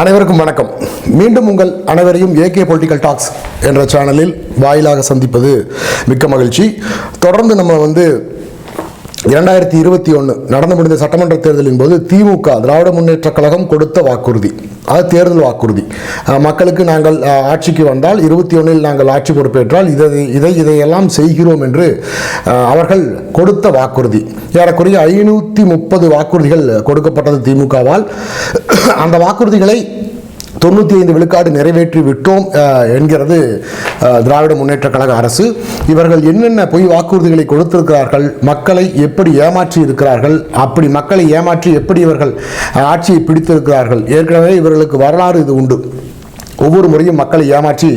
அனைவருக்கும் வணக்கம். மீண்டும் உங்கள் அனைவரையும் ஏகே பொலிட்டிக்கல் டாக்ஸ் என்ற சேனலில் வாயிலாக சந்திப்பது மிக்க மகிழ்ச்சி. தொடர்ந்து நம்ம 2021 நடந்து முடிந்த சட்டமன்ற தேர்தலின் போது திமுக திராவிட முன்னேற்ற கழகம் கொடுத்த வாக்குறுதி, அது தேர்தல் வாக்குறுதி. மக்களுக்கு நாங்கள் ஆட்சிக்கு வந்தால் 21 நாங்கள் ஆட்சி பொறுப்பேற்றால் இதையெல்லாம் செய்கிறோம் என்று அவர்கள் கொடுத்த வாக்குறுதி. ஏறக்குறைய 530 வாக்குறுதிகள் கொடுக்கப்பட்டது திமுகவால். அந்த வாக்குறுதிகளை 95 விழுக்காடு நிறைவேற்றி விட்டோம் என்கிறது திராவிட முன்னேற்ற கழக அரசு. இவர்கள் என்னென்ன பொய் வாக்குறுதிகளை கொடுத்திருக்கிறார்கள், மக்களை எப்படி ஏமாற்றி இருக்கிறார்கள், அப்படி மக்களை ஏமாற்றி எப்படி இவர்கள் ஆட்சியை பிடித்திருக்கிறார்கள். ஏற்கனவே இவர்களுக்கு வரலாறு இது உண்டு. ஒவ்வொரு முறையும் மக்களை ஏமாற்றி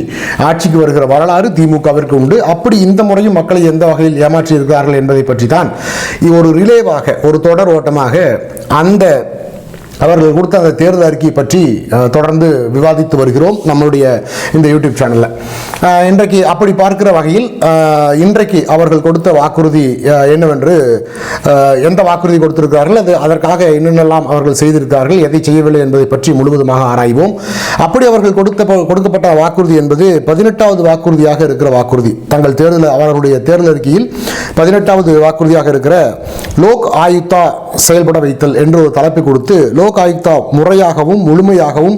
ஆட்சிக்கு வருகிற வரலாறு திமுகவிற்கு உண்டு. அப்படி இந்த முறையும் மக்களை எந்த வகையில் ஏமாற்றி இருக்கிறார்கள் என்பதை பற்றி தான் ஒரு ரிலேவாக, ஒரு தொடர் ஓட்டமாக அந்த அவர்கள் கொடுத்த அந்த தேர்தல் அறிக்கை பற்றி தொடர்ந்து விவாதித்து வருகிறோம் நம்மளுடைய இந்த யூடியூப் சேனலில். இன்றைக்கு அப்படி பார்க்கிற வகையில் இன்றைக்கு அவர்கள் கொடுத்த வாக்குறுதி என்னவென்று, எந்த வாக்குறுதி கொடுத்திருக்கிறார்கள், அதற்காக என்னென்னலாம் அவர்கள் செய்திருக்கிறார்கள், எதை செய்யவில்லை என்பதை பற்றி முழுவதுமாக ஆராய்வோம். அப்படி அவர்கள் கொடுக்கப்பட்ட வாக்குறுதி என்பது 18வது வாக்குறுதியாக இருக்கிற வாக்குறுதி. தங்கள் அவர்களுடைய தேர்தல் அறிக்கையில் 18வது வாக்குறுதியாக இருக்கிற லோக் ஆயுக்தா செயல்பட வைத்தல் என்று ஒரு தலைப்பை கொடுத்து, லோக் ஆயுக்தா முறையாகவும் முழுமையாகவும்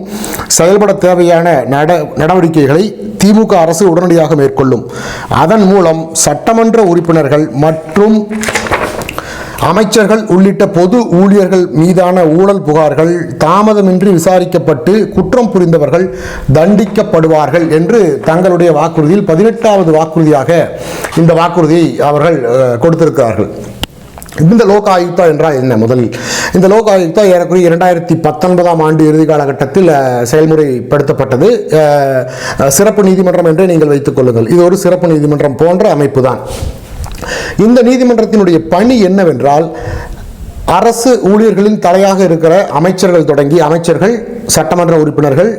செயல்பட தேவையான நடவடிக்கைகளை திமுக அரசு உடனடியாக மேற்கொள்ளும். அதன் மூலம் சட்டமன்ற உறுப்பினர்கள் மற்றும் அமைச்சர்கள் உள்ளிட்ட பொது ஊழியர்கள் மீதான ஊழல் புகார்கள் தாமதமின்றி விசாரிக்கப்பட்டு குற்றம் புரிந்தவர்கள் தண்டிக்கப்படுவார்கள் என்று தங்களுடைய வாக்குறுதியில் 18வது வாக்குறுதியாக இந்த வாக்குறுதியை அவர்கள் கொடுத்திருக்கிறார்கள். இந்த லோக் ஆயுக்தா என்றால் என்ன? முதலில் இந்த லோக் ஆயுக்தா ஏறக்குறைய 2019ஆம் ஆண்டு இறுதி காலகட்டத்தில் செயல்முறைப்படுத்தப்பட்டது. சிறப்பு நீதிமன்றம் என்றே நீங்கள் வைத்துக் கொள்ளுங்கள். இது ஒரு சிறப்பு நீதிமன்றம் போன்ற அமைப்பு தான். இந்த நீதிமன்றத்தினுடைய பணி என்னவென்றால், அரசு ஊழியர்களின் தலையாக இருக்கிற அமைச்சர்கள் தொடங்கி அமைச்சர்கள், சட்டமன்ற உறுப்பினர்கள்,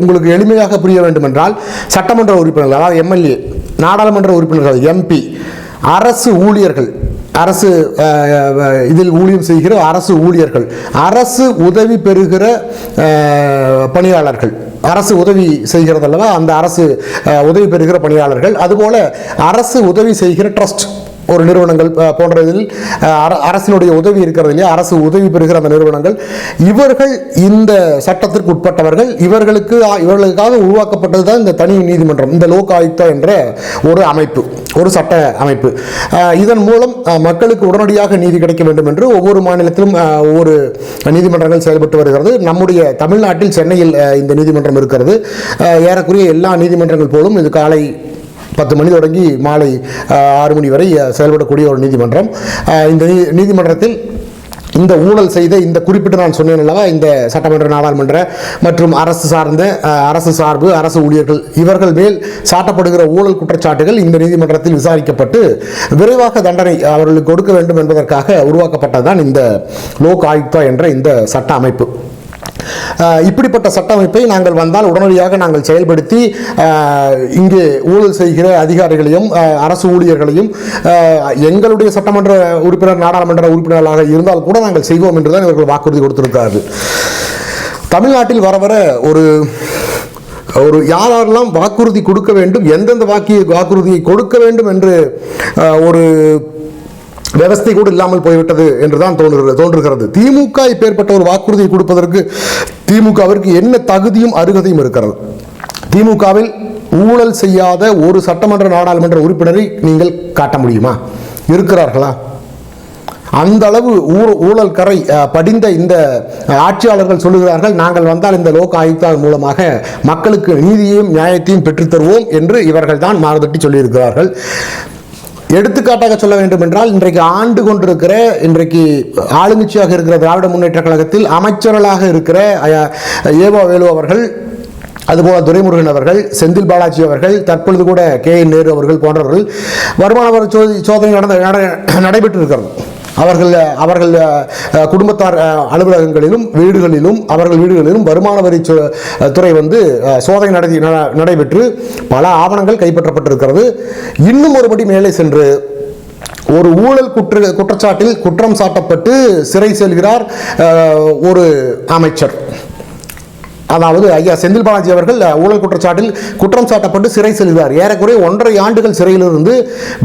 உங்களுக்கு எளிமையாக புரிய வேண்டும் என்றால் சட்டமன்ற உறுப்பினர்கள், அதாவது எம்எல்ஏ, நாடாளுமன்ற உறுப்பினர்கள், எம்பி, அரசு ஊழியர்கள், அரசு இதில் ஊழியம் செய்கிற அரசு ஊழியர்கள், அரசு உதவி பெறுகிற பணியாளர்கள், அரசு உதவி செய்கிறது அல்லவா, அந்த அரசு உதவி பெறுகிற பணியாளர்கள், அதுபோல அரசு உதவி செய்கிற ட்ரஸ்ட், ஒரு நிறுவனங்கள் போன்ற இதில் அரசினுடைய உதவி இருக்கிறது இல்லையா, அரசு உதவி பெறுகிற அந்த நிறுவனங்கள், இவர்கள் இந்த சட்டத்திற்கு உட்பட்டவர்கள். இவர்களுக்காக உருவாக்கப்பட்டது தான் இந்த தனி நீதிமன்றம், இந்த லோக் ஆயுக்தா என்ற ஒரு அமைப்பு, ஒரு சட்ட அமைப்பு. இதன் மூலம் மக்களுக்கு உடனடியாக நீதி கிடைக்க வேண்டும் என்று ஒவ்வொரு மாநிலத்திலும் ஒவ்வொரு நீதிமன்றங்கள் செயல்பட்டு வருகிறது. நம்முடைய தமிழ்நாட்டில் சென்னையில் இந்த நீதிமன்றம் இருக்கிறது. ஏறக்குறைய எல்லா நீதிமன்றங்கள் போலும் இது காலை 10 மணி தொடங்கி மாலை 6 மணி வரை செயல்படக்கூடிய ஒரு நீதிமன்றம். இந்த நீதிமன்றத்தில் இந்த ஊழல் செய்த இந்த குறிப்பிட்டு நான் சொன்னேன் அல்லவா, இந்த சட்டமன்ற, நாடாளுமன்ற மற்றும் அரசு சார்பு அரசு ஊழியர்கள், இவர்கள் மேல் சாட்டப்படுகிற ஊழல் குற்றச்சாட்டுகள் இந்த நீதிமன்றத்தில் விசாரிக்கப்பட்டு விரைவாக தண்டனை அவர்களுக்கு கொடுக்க வேண்டும் என்பதற்காக உருவாக்கப்பட்டதுதான் இந்த லோக் ஆயுக்தா என்ற இந்த சட்ட அமைப்பு. இப்படிப்பட்ட சட்ட அமைப்பை நாங்கள் வந்தால் உடனடியாக நாங்கள் செயல்படுத்தி இங்கே ஊழல் செய்கிற அதிகாரிகளையும் அரசு ஊழியர்களையும் எங்களுடைய சட்டமன்ற உறுப்பினர், நாடாளுமன்ற உறுப்பினர்களாக இருந்தால் கூட நாங்கள் செய்வோம் என்றுதான் இவர்கள் வாக்குறுதி கொடுத்திருக்கிறார்கள். தமிழ்நாட்டில் வர வர ஒரு யாரெல்லாம் வாக்குறுதி கொடுக்க வேண்டும், எந்தெந்த வாக்குறுதியை கொடுக்க வேண்டும் என்று ஒரு விவஸ்தை கூட இல்லாமல் போய்விட்டது என்றுதான் தோன்றுகிறது. திமுக இப்பேற்பட்ட ஒரு வாக்குறுதியை கொடுப்பதற்கு திமுகவிற்கு என்ன தகுதியும் அருகதையும் இருக்கிறது? திமுகவில் ஊழல் செய்யாத ஒரு சட்டமன்ற, நாடாளுமன்ற உறுப்பினரை நீங்கள் காட்ட முடியுமா? இருக்கிறார்களா? அந்த அளவு ஊழல் கரை படிந்த இந்த ஆட்சியாளர்கள் சொல்லுகிறார்கள், நாங்கள் வந்தால் இந்த லோக் ஆயுக்தா மூலமாக மக்களுக்கு நீதியையும் நியாயத்தையும் பெற்றுத்தருவோம் என்று இவர்கள் தான் மாறுதட்டி சொல்லியிருக்கிறார்கள். எடுத்துக்காட்டாக சொல்ல வேண்டும் என்றால், இன்றைக்கு ஆளுங்கட்சியாக இருக்கிற திராவிட முன்னேற்ற கழகத்தில் அமைச்சர்களாக இருக்கிற ஏவா வேலு அவர்கள், அதுபோல துரைமுருகன் அவர்கள், செந்தில் பாலாஜி அவர்கள், தற்பொழுது கூட KN நேரு அவர்கள் போன்றவர்கள் வருமான வரி சோதனை நடைபெற்று இருக்கிறது. அவர்கள் குடும்பத்தார் அலுவலகங்களிலும் அவர்கள் வீடுகளிலும் வருமான வரி துறை சோதனை நடைபெற்று பல ஆவணங்கள் கைப்பற்றப்பட்டிருக்கிறது. இன்னும் ஒருபடி மேலே சென்று ஒரு ஊழல் குற்றச்சாட்டில் குற்றம் சாட்டப்பட்டு சிறை செல்கிறார் ஒரு அமைச்சர். அதாவது ஐயா செந்தில் பாலாஜி அவர்கள் ஊழல் குற்றச்சாட்டில் குற்றம் சாட்டப்பட்டு சிறை செல்கிறார். ஏறக்குறைய 1.5 ஆண்டுகள் சிறையிலிருந்து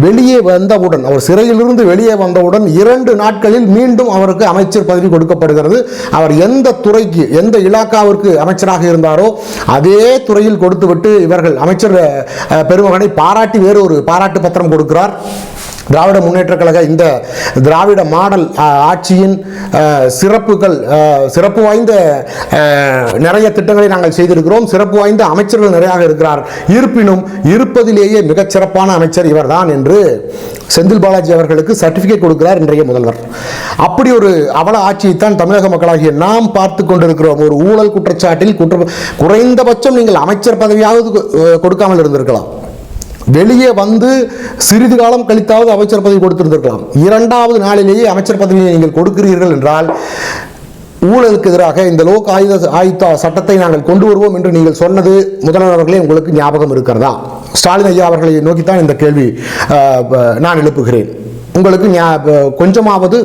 வெளியே வந்தவுடன், அவர் சிறையிலிருந்து வெளியே வந்தவுடன் 2 நாட்களில் மீண்டும் அவருக்கு அமைச்சர் பதவி கொடுக்கப்படுகிறது. அவர் எந்த துறைக்கு, எந்த இலாக்காவிற்கு அமைச்சராக இருந்தாரோ அதே துறையில் கொடுத்துவிட்டு இவர்கள் அமைச்சர் பெருமகனை பாராட்டி வேறு ஒரு பாராட்டு பத்திரம் கொடுக்கிறார். திராவிட முன்னேற்ற கழக இந்த திராவிட மாடல் ஆட்சியின் சிறப்புகள், சிறப்பு வாய்ந்த நிறைய திட்டங்களை நாங்கள் செய்திருக்கிறோம். சிறப்பு வாய்ந்த அமைச்சர்கள் நிறைய இருக்கிறார். இருப்பினும் இருப்பதிலேயே மிகச்சிறப்பான அமைச்சர் இவர்தான் என்று செந்தில் பாலாஜி அவர்களுக்கு சர்டிபிகேட் கொடுக்கிறார் இன்றைய முதல்வர். அப்படி ஒரு அவல ஆட்சியைத்தான் தமிழக மக்களாகிய நாம் பார்த்து கொண்டிருக்கிறோம். ஒரு ஊழல் குற்றச்சாட்டில் குறைந்தபட்சம் நீங்கள் அமைச்சர் பதவியாவது கொடுக்காமல் இருந்திருக்கலாம். வெளியே வந்து சிறிது காலம் கழித்தாவது அமைச்சர் பதவி கொடுத்திருந்திருக்கலாம். 2வது நாளிலேயே அமைச்சர் பதவியை நீங்கள் கொடுக்கிறீர்கள் என்றால் ஊழலுக்கு எதிராக இந்த லோக் ஆயுக்தா சட்டத்தை நாங்கள் கொண்டு வருவோம் என்று நீங்கள் சொன்னது முதல்வர் அவர்களே உங்களுக்கு ஞாபகம் இருக்கிறதா? ஸ்டாலின் ஐயா அவர்களை நோக்கித்தான் இந்த கேள்வி நான் எழுப்புகிறேன். உங்களுக்கு கொஞ்சமாவது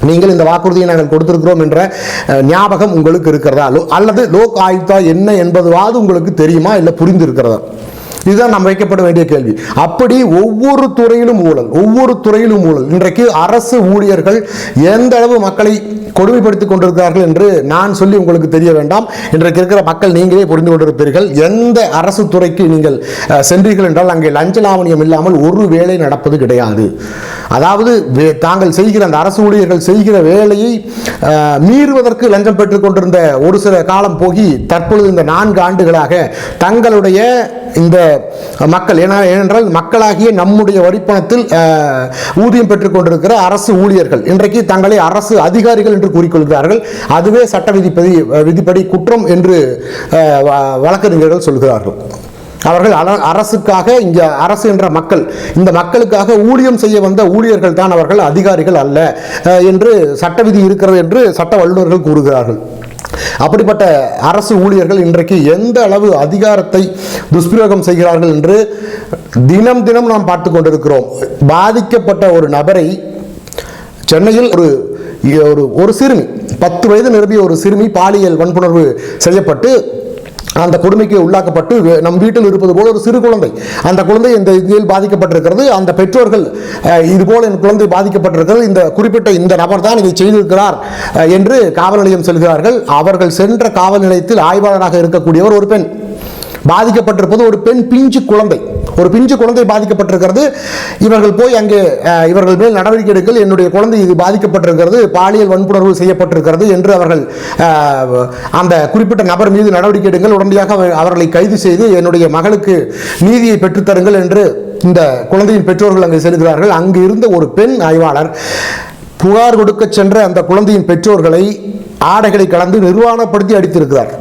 நீங்கள் இந்த வாக்குறுதியை நாங்கள் கொடுத்திருக்கிறோம் என்ற ஞாபகம் உங்களுக்கு இருக்கிறதா? அல்லது லோக் ஆயுக்தா என்ன என்பதுவாது உங்களுக்கு தெரியுமா, இல்லை புரிந்து இருக்கிறதா? இதுதான் நாம் வைக்கப்பட வேண்டிய கேள்வி. அப்படி ஒவ்வொரு துறையிலும் ஊழல். இன்றைக்கு அரசு ஊழியர்கள் எந்த அளவு மக்களை கொடுமைப்படுத்திக் கொண்டிருக்கிறார்கள் என்று நான் சொல்லி உங்களுக்கு தெரிய வேண்டாம். இன்றைக்கு இருக்கிற மக்கள் நீங்களே புரிந்து கொண்டிருப்பீர்கள். எந்த அரசு துறைக்கு நீங்கள் சென்றீர்கள் என்றால் அங்கே லஞ்ச லாவணியம் இல்லாமல் ஒரு வேலை நடப்பது கிடையாது. அதாவது தாங்கள் செய்கிற அந்த அரசு ஊழியர்கள் செய்கிற வேலையை மீறுவதற்கு லஞ்சம் பெற்றுக் கொண்டிருந்த ஒரு சில காலம் போகி தற்பொழுது இந்த 4 ஆண்டுகளாக தங்களுடைய இந்த மக்கள், ஏனென்றால் மக்களாகிய நம்முடைய வரிப்பணத்தில் ஊதியம் பெற்றுக் கொண்டிருக்கிற அரசு ஊழியர்கள் இன்றைக்கு தங்களை அரசு அதிகாரிகள் என்று கூறிக்கொள்கிறார்கள். அதுவே சட்ட விதிப்படி குற்றம் என்று வழக்கறிஞர்கள் சொல்கிறார்கள். அவர்கள் அரசுக்காக, இங்கே அரசு என்ற மக்கள், இந்த மக்களுக்காக ஊழியம் செய்ய வந்த ஊழியர்கள் தான் அவர்கள், அதிகாரிகள் அல்ல என்று சட்ட விதி இருக்கிறது என்று சட்ட வல்லுநர்கள் கூறுகிறார்கள். அப்படிப்பட்ட அரசு ஊழியர்கள் இன்றைக்கு எந்த அளவு அதிகாரத்தை துஷ்பிரயோகம் செய்கிறார்கள் என்று தினம் தினம் நாம் பார்த்து கொண்டிருக்கிறோம். பாதிக்கப்பட்ட ஒரு நபரை சென்னையில் ஒரு சிறுமி, 10 வயது நிரம்பிய ஒரு சிறுமி பாலியல் வன்புணர்வு செய்யப்பட்டு அந்த கொடுமைக்கு உள்ளாக்கப்பட்டு நம் வீட்டில் இருப்பது போல ஒரு சிறு குழந்தை, அந்த குழந்தை இந்த இதில் பாதிக்கப்பட்டிருக்கிறது. அந்த பெற்றோர்கள் இதுபோல என் குழந்தை பாதிக்கப்பட்டிருக்கிறது, இந்த குறிப்பிட்ட இந்த நபர் தான் இதை செய்திருக்கிறார் என்று காவல் நிலையம் செல்கிறார்கள். அவர்கள் சென்ற காவல் நிலையத்தில் ஆய்வாளராக இருக்கக்கூடியவர் ஒரு பெண். பாதிக்கப்பட்டிருப்பது ஒரு பெண் பிஞ்சு குழந்தை, ஒரு பிஞ்சு குழந்தை பாதிக்கப்பட்டிருக்கிறது. இவர்கள் போய் அங்கே இவர்கள் மேல் நடவடிக்கை எடுங்கள், என்னுடைய குழந்தை இது பாதிக்கப்பட்டிருக்கிறது, பாலியல் வன்புணர்வு செய்யப்பட்டிருக்கிறது என்று அவர்கள் அந்த குறிப்பிட்ட நபர் மீது நடவடிக்கை எடுங்கள், உடனடியாக அவர்களை கைது செய்து என்னுடைய மகளுக்கு நீதியை பெற்றுத்தருங்கள் என்று இந்த குழந்தையின் பெற்றோர்கள் அங்கே செல்கிறார்கள். அங்கு இருந்த ஒரு பெண் ஆய்வாளர் புகார் கொடுக்க சென்ற அந்த குழந்தையின் பெற்றோர்களை ஆடைகளை கலந்து நிர்வாணப்படுத்தி அடித்திருக்கிறார்.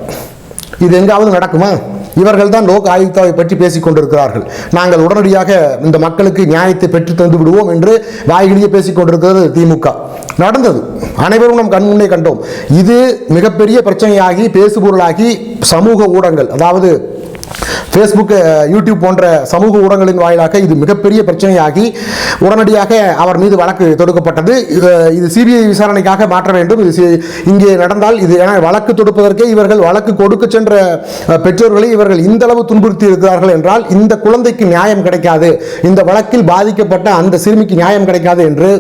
இது எங்காவது நடக்குமா? இவர்கள் தான் லோக் ஆயுக்தாவை பற்றி பேசிக் கொண்டிருக்கிறார்கள். நாங்கள் உடனடியாக இந்த மக்களுக்கு நியாயத்தை பெற்று தந்து விடுவோம் என்று வாய்களியே பேசிக் கொண்டிருக்கிறது திமுக. நடந்தது அனைவரும் நம் கண் முன்னே கண்டோம். இது மிகப்பெரிய பிரச்சனையாகி பேசுபொருளாகி சமூக ஊடகங்கள், அதாவது ஃபேஸ்புக், யூடியூப் போன்ற சமூக ஊடகங்களின் வாயிலாக இது மிகப்பெரிய பிரச்சனையாகி உடனடியாக அவர் மீது வழக்கு தொடுக்கப்பட்டது. இது சிபிஐ விசாரணைக்காக மாற்ற வேண்டும். இது இங்கே நடந்தால் இது வழக்கு தொடுப்பதற்கே இவர்கள் வழக்கு கொடுக்க சென்ற பெற்றோர்களை இவர்கள் இந்த அளவு துன்புறுத்தி இருக்கிறார்கள் என்றால் இந்த குழந்தைக்கு நியாயம் கிடைக்காது, இந்த வழக்கில் பாதிக்கப்பட்ட அந்த சிறுமிக்கு நியாயம் கிடைக்காது என்று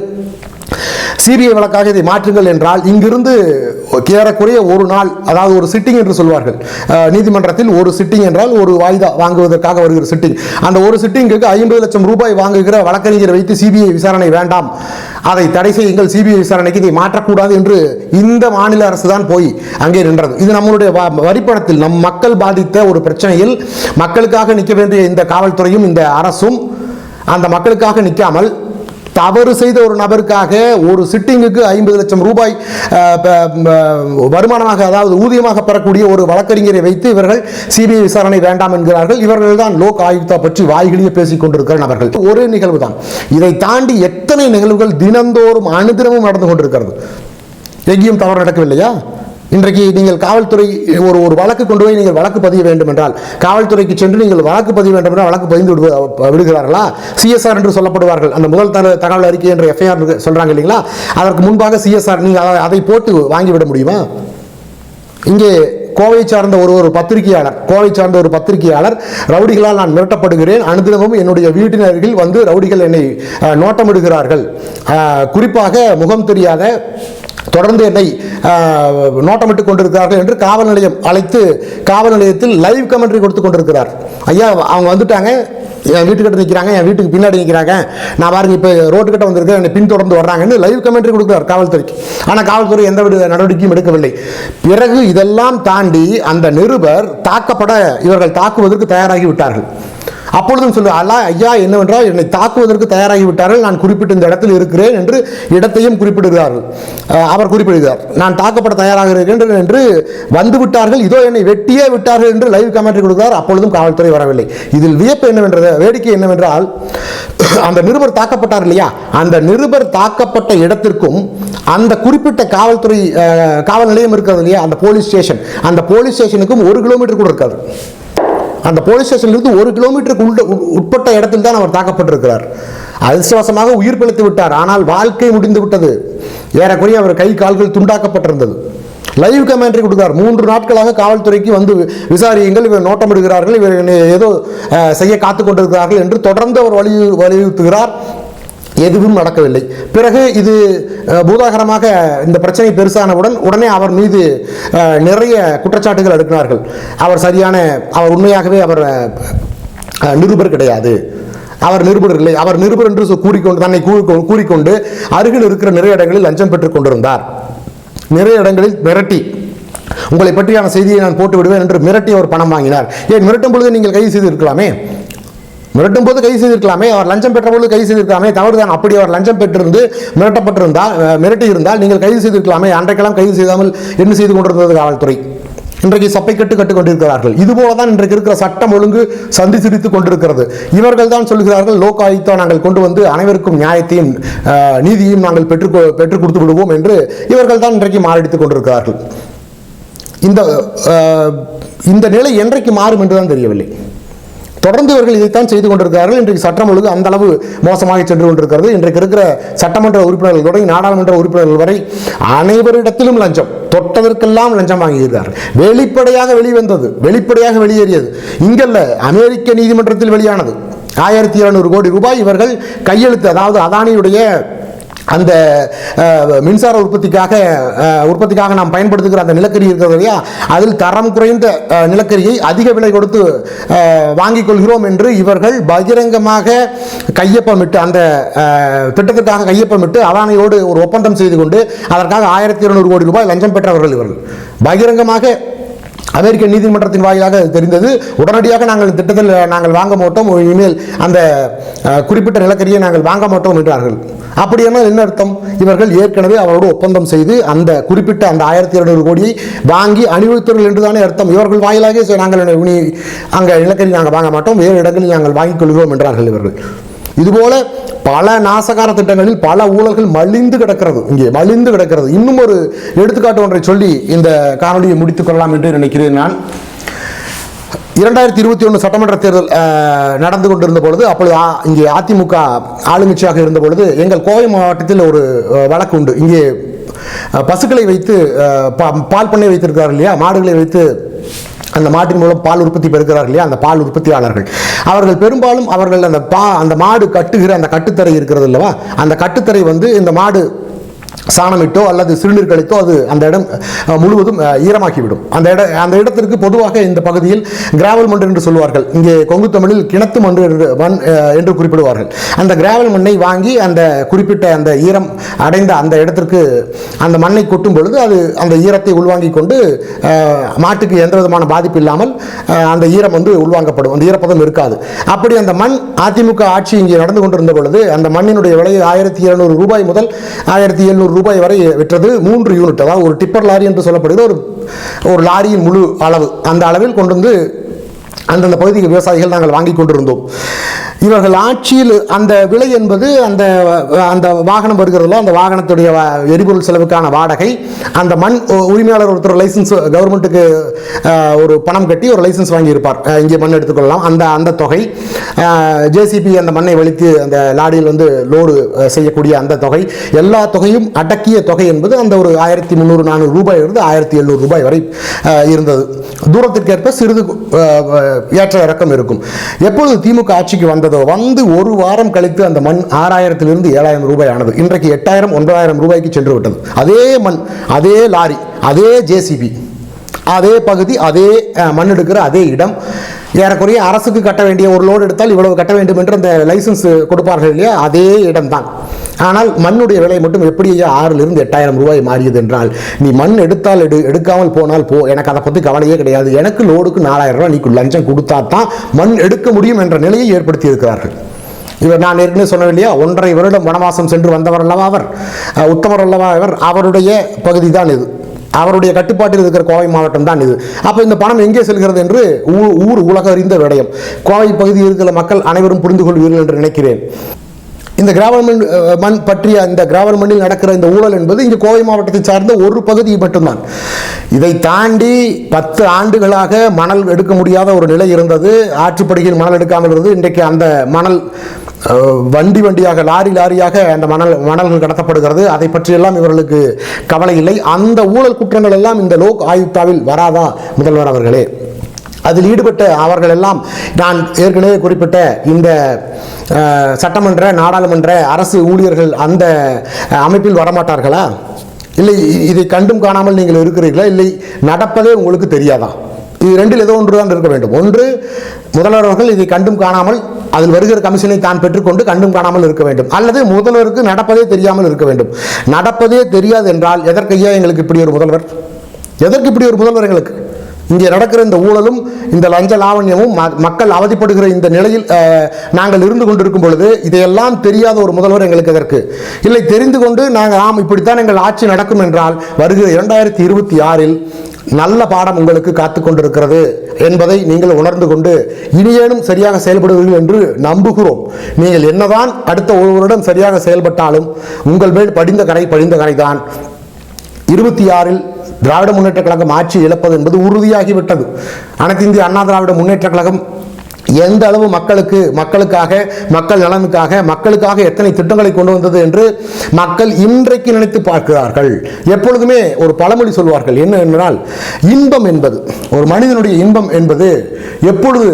சிபிஐ வழக்காக இதை மாற்றுங்கள் என்றால் இங்கிருந்து ஏறக்குறைய ஒரு நாள், அதாவது ஒரு சிட்டிங் என்று சொல்வார்கள் நீதிமன்றத்தில், ஒரு சிட்டிங் என்றால் ஒரு வாய்தா வாங்குவதற்காக வருகிற சிட்டிங், அந்த ஒரு சிட்டிங்குக்கு 50 லட்சம் ரூபாய் வாங்குகிற வழக்கறிஞரை வைத்து சிபிஐ விசாரணை வேண்டாம், அதை தடை செய்யுங்கள், சிபிஐ விசாரணைக்கு இதை மாற்றக்கூடாது என்று இந்த மாநில அரசு தான் போய் அங்கே நின்றது. இது நம்மளுடைய வரிப்பணத்தில் நம் மக்கள் பாதித்த ஒரு பிரச்சனையில் மக்களுக்காக நிற்க வேண்டிய இந்த காவல்துறையும் இந்த அரசும் அந்த மக்களுக்காக நிற்காமல் தவறு செய்த ஒரு நபருக்காக ஒரு சிட்டிங்குக்கு 50 லட்சம் ரூபாய் வருமானமாக, அதாவது ஊதியமாக பெறக்கூடிய ஒரு வழக்கறிஞரை வைத்து இவர்கள் சிபிஐ விசாரணை வேண்டாம் என்கிறார்கள். இவர்கள் தான் லோக் ஆயுக்தா பற்றி வாய்களிலே பேசிக் கொண்டிருக்கிற நபர்கள். ஒரே நிகழ்வு தான். இதை தாண்டி எத்தனை நிகழ்வுகள் தினந்தோறும் அனுதினமும் நடந்து கொண்டிருக்கிறது. எங்கேயும் தவறு நடக்கவில்லையா? இன்றைக்கு நீங்கள் காவல்துறை ஒரு வழக்கு கொண்டு போய் நீங்கள் வழக்கு பதிய வேண்டும் என்றால் காவல்துறைக்கு சென்று நீங்கள் வழக்கு பதிய வேண்டும் என்றால் வழக்கு பதிந்து விடுகிறார்களா? சிஎஸ்ஆர் என்று சொல்லப்படுவார்கள். அந்த முதல் தகவல் அறிக்கை என்ற எஃப்ஐஆர் சொல்றாங்க இல்லைங்களா? அதற்கு முன்பாக சிஎஸ்ஆர் நீங்கள் அதை போட்டு வாங்கிவிட முடியுமா? இங்கே கோவை சார்ந்த ஒரு பத்திரிகையாளர் ரவுடிகளால் நான் மிரட்டப்படுகிறேன், அனுதினமும் என்னுடைய வீட்டின் அருகில் வந்து ரவுடிகள் என்னை நோட்டமிடுகிறார்கள், குறிப்பாக முகம் தெரியாத தொடர்ந்து என்னை நோட்டமிட்டுக் கொண்டிருக்கிறார்கள் என்று காவல் நிலையம் அழைத்து காவல் நிலையத்தில் லைவ் கமெண்ட்ரி கொடுத்து கொண்டிருக்கிறார். ஐயா அவங்க வந்துட்டாங்க, என் வீட்டுக்கிட்ட நிற்கிறாங்க, என் வீட்டுக்கு பின்னாடி நிற்கிறாங்க, நான் பாருங்க இப்போ ரோட்டு கிட்ட வந்திருக்கேன், என்னை பின்தொடர்ந்து வர்றாங்கன்னு லைவ் கமெண்ட்ரி கொடுக்கிறார் காவல்துறைக்கு. ஆனால் காவல்துறை எந்த வித நடவடிக்கையும் எடுக்கவில்லை. பிறகு இதெல்லாம் தாண்டி அந்த நிருபர் தாக்கப்பட இவர்கள் தாக்குவதற்கு தயாராகி விட்டார்கள். அப்பொழுதும் ஐயா என்னவென்றால் என்னை தாக்குவதற்கு தயாராகி விட்டார்கள், நான் குறிப்பிட்ட இந்த இடத்தில் இருக்கிறேன் என்று இடத்தையும் குறிப்பிடுகிறார்கள். அவர் குறிப்பிடுகிறார், நான் தாக்கப்பட தயாராக இருக்கிறேன் என்று வந்து விட்டார்கள், இதோ என்னை வெட்டியே விட்டார்கள் என்று லைவ் கமெண்ட்ரி கொடுக்கிறார். அப்பொழுதும் காவல்துறை வரவில்லை. இதில் வியப்பு என்னவென்றது, வேடிக்கை என்னவென்றால், அந்த நிருபர் தாக்கப்பட்டார் இல்லையா, அந்த நிருபர் தாக்கப்பட்ட இடத்திற்கும் அந்த குறிப்பிட்ட காவல் நிலையம் இருக்கிறது இல்லையா, அந்த போலீஸ் ஸ்டேஷனுக்கும் 1 கிலோமீட்டர் கூட இருக்காது. அந்த போலீஸ் ஸ்டேஷனிலிருந்து 1 கிலோமீட்டருக்கு உட்பட்ட இடத்தில் தான் அவர் தாக்கப்பட்டிருக்கிறார். அதிர்ஷ்டவசமாக உயிர் பிழைத்து விட்டார். ஆனால் வாழ்க்கை முடிந்து விட்டது. ஏறக்குறைய அவர் கை கால்கள் துண்டாக்கப்பட்டிருந்தது. லைவ் கமெண்ட்ரி கொடுக்கிறார். 3 நாட்களாக காவல்துறைக்கு வந்து விசாரியுங்கள், இவர் நோட்டமிடுகிறார்கள், இவர் ஏதோ செய்ய காத்துக் கொண்டிருக்கிறார்கள் என்று தொடர்ந்து அவர் வலியுறுத்துகிறார். எதுவும் நடக்கவில்லை. பிறகு இது பூதாகரமாக இந்த பிரச்சனை பெருசானவுடன் உடனே அவர் மீது நிறைய குற்றச்சாட்டுகள் எடுக்கிறார்கள். அவர் உண்மையாகவே அவர் நிருபர் கிடையாது, அவர் நிருபர் இல்லை, அவர் நிருபர் என்று தன்னை கூறிக்கொண்டு அருகில் இருக்கிற நிறைய இடங்களில் லஞ்சம் பெற்றுக் கொண்டிருந்தார். நிறைய இடங்களில் மிரட்டி, உங்களை பற்றியான செய்தியை நான் போட்டு விடுவேன் என்று மிரட்டி அவர் பணம் வாங்கினார். ஏன் மிரட்டும் பொழுது நீங்கள் கைது செய்திருக்கலாமே, மிரட்டும் போது கைது செய்திருக்கலாமே, அவர் லஞ்சம் பெற்ற போது கைது செய்திருக்கலாமே, தவறுதான். அப்படி அவர் லஞ்சம் பெற்றிருந்து மிரட்டி இருந்தால் நீங்கள் கைது செய்திருக்கலாமே. அன்றைக்கெல்லாம் கைது செய்யாமல் என்ன செய்து கொண்டிருந்தது காவல்துறை? இன்றைக்கு சப்பை கட்டு கொண்டிருக்கிறார்கள். இதுபோலதான் இன்றைக்கு இருக்கிற சட்டம் ஒழுங்கு சந்தி சிரித்துக் கொண்டிருக்கிறது. இவர்கள் தான் சொல்கிறார்கள், லோக் ஆயுக்தா நாங்கள் கொண்டு வந்து அனைவருக்கும் நியாயத்தையும் நீதியையும் நாங்கள் பெற்றுக் கொடுத்து விடுவோம் என்று இவர்கள் தான் இன்றைக்கு மாரடித்துக் கொண்டிருக்கிறார்கள். இந்த நிலை என்றைக்கு மாறும் என்றுதான் தெரியவில்லை. தொடர்ந்து இவர்கள் இதைத்தான் செய்து கொண்டிருக்கிறார்கள். இன்றைக்கு சட்டம் ஒழுங்கு அந்த அளவு மோசமாக சென்று கொண்டிருக்கிறது. இன்றைக்கு இருக்கிற சட்டமன்ற உறுப்பினர்கள் தொடங்கி நாடாளுமன்ற உறுப்பினர்கள் வரை அனைவரிடத்திலும் லஞ்சம், தொட்டதற்கெல்லாம் லஞ்சம் வாங்கியிருக்கிறார்கள். வெளிப்படையாக வெளியேறியது. இங்கல்ல, அமெரிக்க நீதிமன்றத்தில் வெளியானது 1200 கோடி ரூபாய் இவர்கள் கையெழுத்து, அதாவது அதானியுடைய அந்த மின்சார உற்பத்திக்காக நாம் பயன்படுத்துகிற அந்த நிலக்கரி இருக்கிறது இல்லையா, அதில் தரம் குறைந்த நிலக்கரியை அதிக விலை கொடுத்து வாங்கிக் கொள்கிறோம் என்று இவர்கள் பகிரங்கமாக கையொப்பமிட்டு, அந்த திட்டத்திற்காக கையொப்பமிட்டு அதானியோடு ஒரு ஒப்பந்தம் செய்து கொண்டு அதற்காக 1200 கோடி ரூபாய் லஞ்சம் பெற்றவர்கள் இவர்கள். பகிரங்கமாக அமெரிக்க நீதிமன்றத்தின் வாயிலாக தெரிந்தது. உடனடியாக நாங்கள் திட்டத்தில் நாங்கள் வாங்க மாட்டோம், இனிமேல் அந்த குறிப்பிட்ட நிலக்கரியை நாங்கள் வாங்க மாட்டோம் என்றார்கள். அப்படியானால் என்ன அர்த்தம்? இவர்கள் ஏற்கனவே அவரோடு ஒப்பந்தம் செய்து அந்த குறிப்பிட்ட அந்த 1200 கோடியை வாங்கி அணிவகுத்தார்கள் என்றுதானே அர்த்தம். இவர்கள் வாயிலாக நாங்கள் அங்கே நிலக்கரி நாங்கள் வாங்க மாட்டோம், வேறு இடங்களில் நாங்கள் வாங்கிக் கொள்கிறோம் என்றார்கள் இவர்கள். இதுபோல பல நாசகார திட்டங்களில் பல ஊழல்கள் மலிந்து கிடக்கிறது. இன்னும் ஒரு எடுத்துக்காட்டு ஒன்றை சொல்லி இந்த காணொலியை முடித்துக் கொள்ளலாம் என்று நினைக்கிறேன். நான் 2021 சட்டமன்ற தேர்தல் நடந்து கொண்டிருந்த பொழுது, அப்பொழுது இங்கே அதிமுக ஆளுங்கட்சியாக இருந்த பொழுது, எங்கள் கோவை மாவட்டத்தில் ஒரு வழக்கு உண்டு. இங்கே பசுக்களை வைத்து பால் பண்ணை வைத்திருக்கிறார்கள் இல்லையா, மாடுகளை வைத்து அந்த மாட்டின் மூலம் பால் உற்பத்தி பெறுகிறார்கள் இல்லையா, அந்த பால் உற்பத்தியாளர்கள் அவர்கள் பெரும்பாலும் அவர்கள் அந்த மாடு கட்டுகிற அந்த கட்டுத்தரை இருக்கிறது அல்லவா, அந்த கட்டுத்தரை இந்த மாடு சாணமிட்டோ அல்லது சிறுநீர் கழித்தோ அது அந்த இடம் முழுவதும் ஈரமாக்கிவிடும். அந்த இடத்திற்கு பொதுவாக இந்த பகுதியில் கிராவல் மண் என்று சொல்வார்கள். இங்கே கொங்கு தமிழில் கிணத்து மண் என்று குறிப்பிடுவார்கள். அந்த கிராவல் மண்ணை வாங்கி அந்த குறிப்பிட்ட அந்த ஈரம் அடைந்த அந்த இடத்திற்கு அந்த மண்ணை கொட்டும் பொழுது அது அந்த ஈரத்தை உள்வாங்கிக் கொண்டு மாட்டுக்கு எந்த விதமான பாதிப்பு இல்லாமல் அந்த ஈரம் உள்வாங்கப்படும், அந்த ஈரப்பதம் இருக்காது. அப்படி அந்த மண் அதிமுக ஆட்சி இங்கே நடந்து கொண்டிருந்த பொழுது அந்த மண்ணினுடைய விலை 1200 ரூபாய் முதல் 1700 ரூபாய் வரை விற்றது. 3 யூனிட், அதாவது ஒரு டிப்பர் லாரி என்று சொல்லப்படுகிற ஒரு லாரியின் முழு அளவு, அந்த அளவில் கொண்டு வந்து அந்தந்த பகுதிக்கு விவசாயிகள் நாங்கள் வாங்கி கொண்டிருந்தோம். இவர்கள் ஆட்சியில் அந்த விலை என்பது அந்த அந்த வாகனம் வருகிறதுல அந்த வாகனத்துடைய எரிபொருள் செலவுக்கான வாடகை, அந்த மண் உரிமையாளர் ஒருத்தர் லைசன்ஸ் கவர்மெண்ட்டுக்கு ஒரு பணம் கட்டி ஒரு லைசன்ஸ் வாங்கியிருப்பார், இங்கே மண் எடுத்துக்கொள்ளலாம், அந்த அந்த தொகை, ஜேசிபி அந்த மண்ணை வலித்து அந்த லாரியில் வந்து லோடு செய்யக்கூடிய அந்த தொகை, எல்லா தொகையும் அடக்கிய தொகை என்பது அந்த ஒரு 1300-400 ரூபாயிலிருந்து 1700 ரூபாய் வரை இருந்தது. தூரத்திற்கேற்ப சிறிது ஏற்ற இறக்கம் இருக்கும். எப்பொழுது திமுக ஆட்சிக்கு வந்து ஒரு வாரம் கழித்து அந்த மண் 6000 7,000 ரூபாய் ஆனது. இன்றைக்கு 8,000 9,000 ரூபாய்க்கு சென்று விட்டது. அதே மண், அதே லாரி, அதே ஜேசிபி, அதே பகுதி, அதே மண் எடுக்கிற அதே இடம். ஏறக்குறைய அரசுக்கு கட்ட வேண்டிய ஒரு லோடு எடுத்தால் இவ்வளவு கட்ட வேண்டும் என்று அந்த லைசன்ஸ் கொடுப்பார்கள் இல்லையா, அதே இடம்தான். ஆனால் மண்ணுடைய விலை மட்டும் எப்படி 6,000 8,000 ரூபாய் மாறியது என்றால், நீ மண் எடுத்தால் எடுக்காமல் போனால் போ, எனக்கு அதை பற்றி கவலையே கிடையாது, எனக்கு லோடுக்கு 4,000 ரூபாய் நீ லஞ்சம் கொடுத்தா தான் மண் எடுக்க முடியும் என்ற நிலையை ஏற்படுத்தி இருக்கிறார்கள். இவர் நான் ஏற்கனவே சொன்ன இல்லையா, 1.5 வருடம் வனவாசம் சென்று வந்தவர் அல்லவா அவர், உத்தமர் அல்லவா இவர், அவருடைய பகுதி தான் இது, அவருடைய கட்டுப்பாட்டில் இருக்கிற கோவை மாவட்டம் தான் இது. அப்போ இந்த பணம் எங்கே செல்கிறது என்று ஊர் உலக அறிந்த விடயம். கோவை பகுதியில் இருக்கிற மக்கள் அனைவரும் புரிந்து கொள்வீர்கள் என்று நினைக்கிறேன். இந்த கிராவல் மண் பற்றிய இந்த கிராவல் மண்ணில் நடக்கிற இந்த ஊழல் என்பது இங்கு கோவை மாவட்டத்தை சார்ந்த ஒரு பகுதி மட்டும்தான். இதை தாண்டி 10 ஆண்டுகளாக மணல் எடுக்க முடியாத ஒரு நிலை இருந்தது. ஆற்றுப்படுகையில் மணல் எடுக்காமல் இருந்தது. இன்றைக்கு அந்த மணல் வண்டியாக லாரியாக அந்த மணல்கள் கடத்தப்படுகிறது. அதை பற்றியெல்லாம் இவர்களுக்கு கவலை இல்லை. அந்த ஊழல் குற்றங்கள் எல்லாம் இந்த லோக் ஆயுக்தாவில் வராதா முதல்வர் அவர்களே? அதில் ஈடுபட்ட அவர்கள் எல்லாம் நான் ஏற்கனவே குறிப்பிட்ட இந்த சட்டமன்ற நாடாளுமன்ற அரசு ஊழியர்கள் அந்த அமைப்பில் வரமாட்டார்களா? இல்லை இதை கண்டும் காணாமல் நீங்கள் இருக்கிறீர்களா? இல்லை நடப்பதே உங்களுக்கு தெரியாதா? இது ரெண்டில் ஏதோ ஒன்று தான் இருக்க வேண்டும். ஒன்று, முதல்வர் அவர்கள் இதை கண்டும் காணாமல் அதில் வருகிற கமிஷனை தான் பெற்றுக்கொண்டு கண்டும் காணாமல் இருக்க வேண்டும். அல்லது முதல்வருக்கு நடப்பதே தெரியாமல் இருக்க வேண்டும். நடப்பதே தெரியாது என்றால் எதற்கையா எங்களுக்கு இப்படி ஒரு முதல்வர்? எதற்கு இப்படி ஒரு முதல்வர் எங்களுக்கு? இங்கே நடக்கிற இந்த ஊழலும் இந்த லஞ்ச லாவண்யமும் மக்கள் அவதிப்படுகிற இந்த நிலையில் நாங்கள் இருந்து கொண்டிருக்கும் பொழுது இதையெல்லாம் தெரியாத ஒரு முதல்வர் எங்களுக்கு எதற்கு? இல்லை, தெரிந்து கொண்டு நாங்கள் இப்படித்தான் எங்கள் ஆட்சி நடக்கும் என்றால் வருகிற 2026 நல்ல பாடம் உங்களுக்கு காத்து கொண்டிருக்கிறது என்பதை நீங்கள் உணர்ந்து கொண்டு இனியேனும் சரியாக செயல்படுவீர்கள் என்று நம்புகிறோம். நீங்கள் என்னதான் அடுத்த ஒரு வருடம் சரியாக செயல்பட்டாலும் உங்கள் மேல் படிந்த கரை தான். 26 திராவிட முன்னேற்ற கழகம் ஆட்சி இழப்பது என்பது உறுதியாகிவிட்டது. அனைத்து இந்திய அண்ணா திராவிட முன்னேற்ற கழகம் எந்த அளவு மக்களுக்காக மக்கள் நலனுக்காக எத்தனை திட்டங்களை கொண்டு வந்தது என்று மக்கள் இன்றைக்கு நினைத்து பார்க்கிறார்கள். எப்பொழுதுமே ஒரு பழமொழி சொல்வார்கள், என்ன என்றால், இன்பம் என்பது ஒரு மனிதனுடைய இன்பம் என்பது எப்பொழுது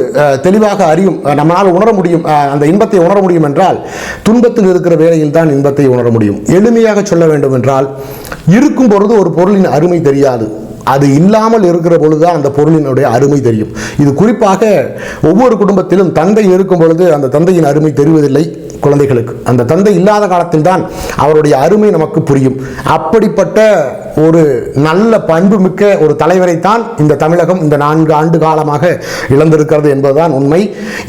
தெளிவாக அறியும், நம்மளால் உணர முடியும், அந்த இன்பத்தை உணர முடியும் என்றால் துன்பத்தில் இருக்கிற வேளையில் தான் இன்பத்தை உணர முடியும். எளிமையாக சொல்ல வேண்டும் என்றால், இருக்கும் பொழுது ஒரு பொருளின் அருமை தெரியாது, அது இல்லாமல் இருக்கிற பொழுதுதான் அந்த பொருளினுடைய அருமை தெரியும். இது குறிப்பாக ஒவ்வொரு குடும்பத்திலும் தந்தை இருக்கும் பொழுது அந்த தந்தையின் அருமை தெரிவதில்லை குழந்தைகளுக்கு. அந்த தந்தை இல்லாத காலத்தில் தான் அவருடைய அருமை நமக்கு புரியும். அப்படிப்பட்ட ஒரு நல்ல பண்பு மிக்க ஒரு தலைவரைத்தான் இந்த தமிழகம் இந்த 4 ஆண்டு காலமாக இழந்திருக்கிறது என்பதுதான் உண்மை.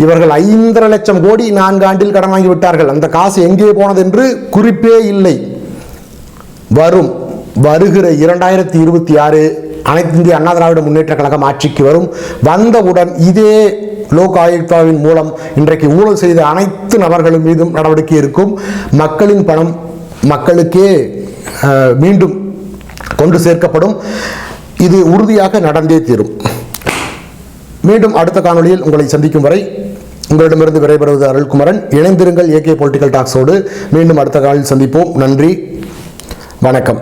இவர்கள் 5.5 லட்சம் கோடி 4 ஆண்டில் கடன் வாங்கி விட்டார்கள். அந்த காசு எங்கே போனது என்று குறிப்பே இல்லை. வருகிற 2026 அனைத்து இந்திய அண்ணா திராவிட முன்னேற்ற கழகம் ஆட்சிக்கு வரும். வந்தவுடன் இதே லோக் ஆயுக்தாவின் மூலம் இன்றைக்கு ஊழல் செய்த அனைத்து நபர்களும் மீதும் நடவடிக்கை இருக்கும். மக்களின் பணம் மக்களுக்கே மீண்டும் கொண்டு சேர்க்கப்படும். இது உறுதியாக நடந்தே தீரும். மீண்டும் அடுத்த காணொளியில் உங்களை சந்திக்கும் வரை உங்களிடமிருந்து விடைபெறுவது அருள்குமரன். இணைந்திருங்கள் AK பொலிட்டிக்கல் டாக்ஸோடு. மீண்டும் அடுத்த காணொளியில் சந்திப்போம். நன்றி, வணக்கம்.